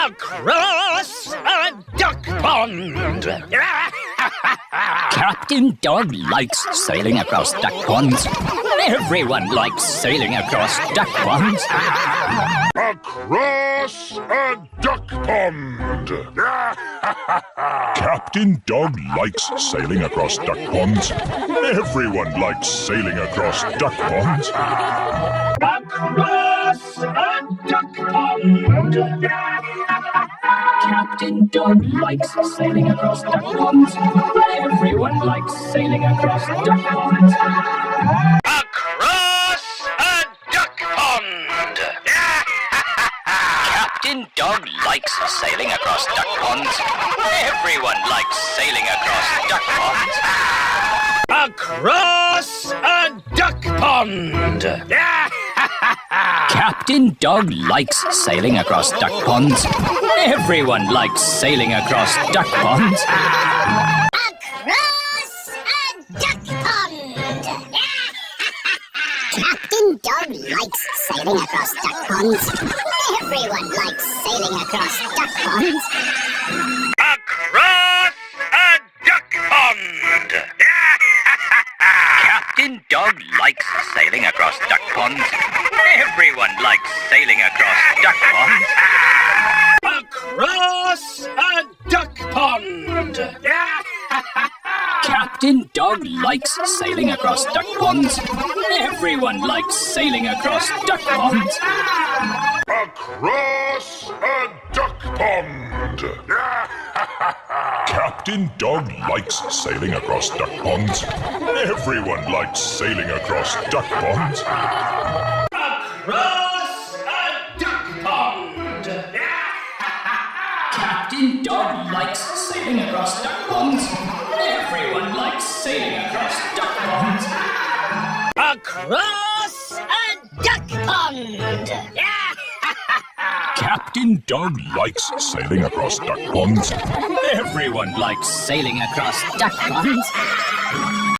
Across a duck pond! Captain Dog likes sailing across duck ponds. Everyone likes sailing across duck ponds. Across a duck pond! Captain Dog likes sailing across duck ponds. Everyone likes sailing across duck ponds. Across a duck pond! Captain Dog likes sailing across duck ponds. Everyone likes sailing across duck ponds. Across a duck pond! Captain Dog likes sailing across duck ponds. Everyone likes sailing across duck ponds. Across a duck pond! Captain Dog likes sailing across duck ponds. Everyone likes sailing across duck ponds. Across a duck pond! Captain Dog likes sailing across duck ponds. Everyone likes sailing across duck ponds. Across a duck pond! Captain Dog likes sailing across duck ponds. Everyone likes sailing across duck ponds. Across a duck pond! Captain Dog likes sailing across duck ponds. Everyone likes sailing across duck ponds. Across a duck pond! Captain Dog likes sailing across duck ponds. Everyone likes sailing across duck ponds. Across a duck pond! Captain Dog likes sailing across duck ponds. Everyone likes sailing across duck ponds. Across a duck pond! Captain Dog likes sailing across duck ponds. Everyone likes sailing across duck ponds.